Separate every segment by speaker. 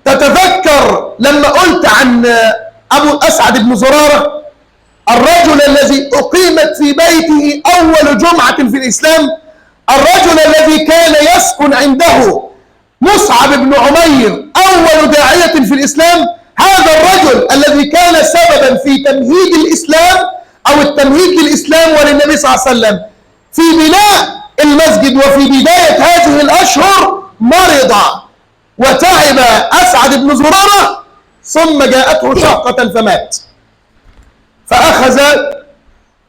Speaker 1: تتذكر لما قلت عن أبو أسعد بن زرارة الرجل الذي أقيمت في بيته أول جمعة في الإسلام، الرجل الذي كان يسكن عنده مصعب بن عمير أول داعية في الإسلام، هذا الرجل الذي كان سببا في تمهيد الإسلام أو التمهيد للإسلام وللنبي صلى الله عليه وسلم في بناء المسجد وفي بداية هذه الأشهر مرض وتعب أسعد بن زرارة ثم جاءته شقة فمات. فأخذ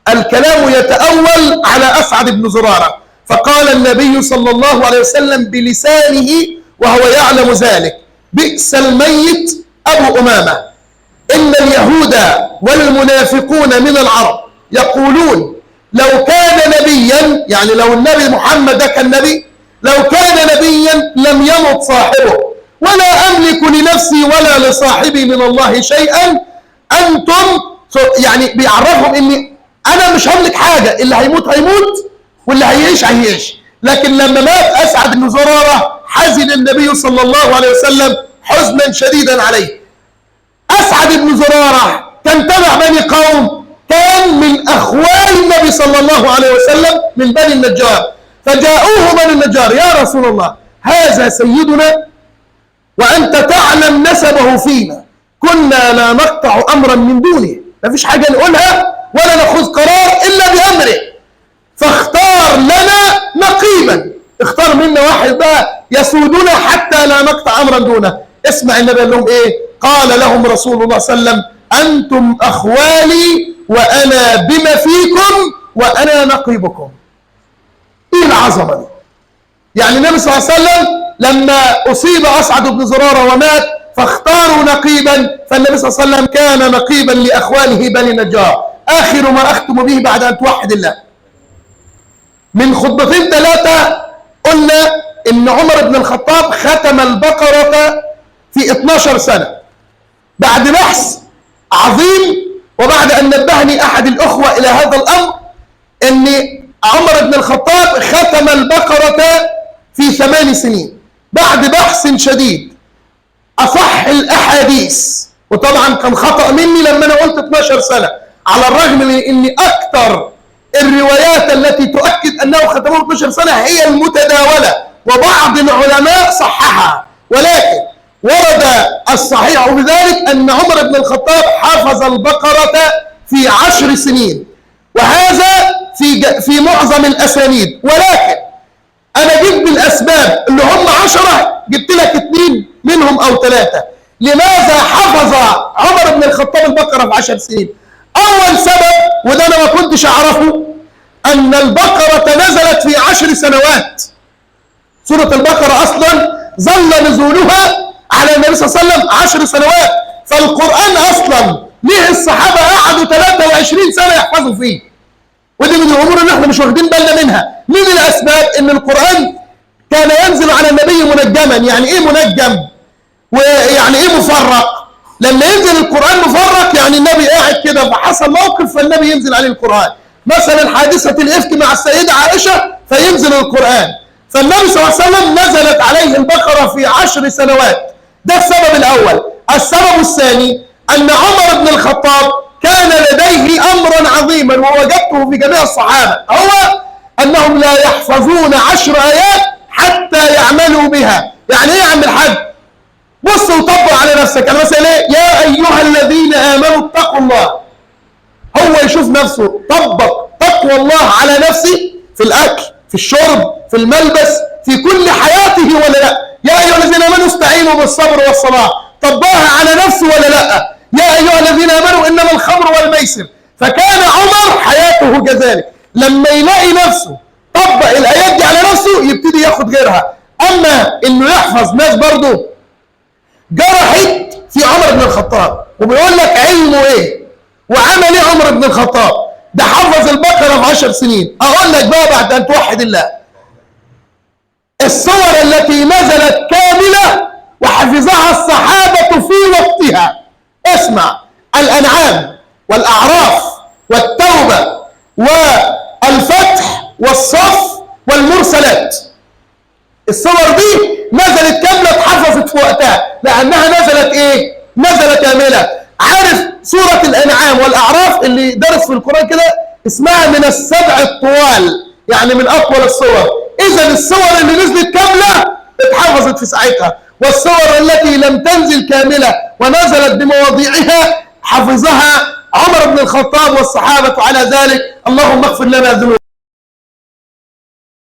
Speaker 1: الكلام يتأول على أسعد بن زرارة، فقال النبي صلى الله عليه وسلم بلسانه وهو يعلم ذلك: بئس الميت أبو أمامة، إن اليهود والمنافقون من العرب يقولون لو كان نبيا، يعني لو النبي محمد ده كان نبي، لو كان نبيا لم يمت صاحبه، ولا أملك لنفسي ولا لصاحبي من الله شيئا. أنتم يعني بيعرفهم إني أنا مش هملك حاجة، اللي هيموت هيموت واللي هيعيش هيعيش. لكن لما مات أسعد بن زرارة حزن النبي صلى الله عليه وسلم حزنا شديدا عليه. أسعد بن زرارة كان تبع بني قوم، كان من أخوال النبي صلى الله عليه وسلم من بني النجار، فجاءوه بني النجار: يا رسول الله، هذا سيدنا وأنت تعلم نسبه فينا، كنا لا نقطع أمرا من دونه، ما فيش حاجة نقولها ولا نأخذ قرار إلا بأمره، فاختار لنا نقيبا، اختار منا واحد بقى يسودنا حتى لا نقطع أمرا دونه. اسمع النبي قال لهم إيه؟ قال لهم رسول الله صلى الله عليه وسلم: أنتم أخوالي وأنا بما فيكم وأنا نقيبكم. إيه العظمة دي؟ يعني النبي صلى الله عليه وسلم لما أصيب أسعد بن زرارة ومات فاختاروا نقيبا، فالنبي صلى الله عليه وسلم كان نقيبا لأخواله بني نجار. آخر ما أختم به بعد أن توحد الله، من خطبتين ثلاثة قلنا إن عمر بن الخطاب ختم البقرة في 12 سنة بعد بحث عظيم، وبعد أن نبهني أحد الأخوة إلى هذا الأمر أن عمر بن الخطاب ختم البقرة في 8 سنين بعد بحث شديد. أصح الأحاديث، وطبعا كان خطأ مني لما أنا قلت 12 سنة، على الرغم من أن أكثر الروايات التي تؤكد أنه ختمه 12 سنة هي المتداولة، وبعض العلماء صححها، ولكن ورد الصحيح بذلك أن عمر بن الخطاب حفظ البقرة في 10 سنين، وهذا في معظم الأسانيد. ولكن أنا جبت الأسباب اللي هم 10، جبت لك 2 منهم أو 3. لماذا حفظ عمر بن الخطاب البقرة في 10 سنين؟ أول سبب، وده أنا ما كنتش أعرفه، أن البقرة نزلت في 10 سنوات. سورة البقرة أصلا ظل نزولها على النبي صلى الله عليه وسلم 10 سنوات، فالقرآن أصلا ليه الصحابة قعدوا 23 سنة يحفظوا فيه، ودي من الأمور اللي احنا مش واخدين بالنا منها. من الأسباب إن القرآن كان ينزل على النبي منجما. يعني إيه منجم؟ ويعني إيه مفرق؟ لما ينزل القرآن مفرق يعني النبي قاعد كده فحصل موقف فالنبي ينزل عليه القرآن، مثلا حادثة الإفك مع السيدة عائشة فينزل القرآن. فالنبي صلى الله عليه وسلم نزلت عليه البقرة في 10 سنوات، ده السبب الأول. السبب الثاني أن عمر بن الخطاب كان لديه أمرا عظيما ووجدته في جميع الصحابة، هو أنهم لا يحفظون 10 آيات حتى يعملوا بها. يعني إيه يا عم الحاج؟ بص وطبق على نفسك. أنا مثلا إيه؟ يا أيها الذين آمنوا اتقوا الله. هو يشوف نفسه طبق تقوى الله على نفسه في الأكل، في الشرب، في الملبس، في كل حياته ولا لا؟ يا أيها الذين آمنوا استعينوا بالصبر والصلاة، طبقها على نفسه ولا لا؟ يا أيها الذين آمنوا إنما الخمر والميسر. فكان عمر حياته كذلك، لما يلاقي نفسه طبق الآيات دي على نفسه يبتدي ياخد غيرها. أما إنه يحفظ ناس برضه جرحت في عمر بن الخطاب، وبيقول لك علمه إيه وعمل إيه عمر بن الخطاب؟ ده حفظ البقرة في 10 سنين. أقول لك بقى بعد أن توحد الله الصور التي نزلت كاملة وحفظها الصحابة في وقتها. اسمع: الأنعام والأعراف والتوبة والفتح والصف والمرسلات. الصور دي نزلت كاملة اتحفظت في وقتها. لأنها نزلت إيه؟ نزلت كاملة. عارف سورة الأنعام والأعراف اللي درس في القرآن كده اسمها من السبع الطوال، يعني من أطول السور. إذا السور اللي نزلت كاملة اتحفظت في ساعتها، والسور التي لم تنزل كاملة ونزلت بمواضيعها حفظها عمر بن الخطاب والصحابة على ذلك. اللهم اغفر لنا ذنوبنا.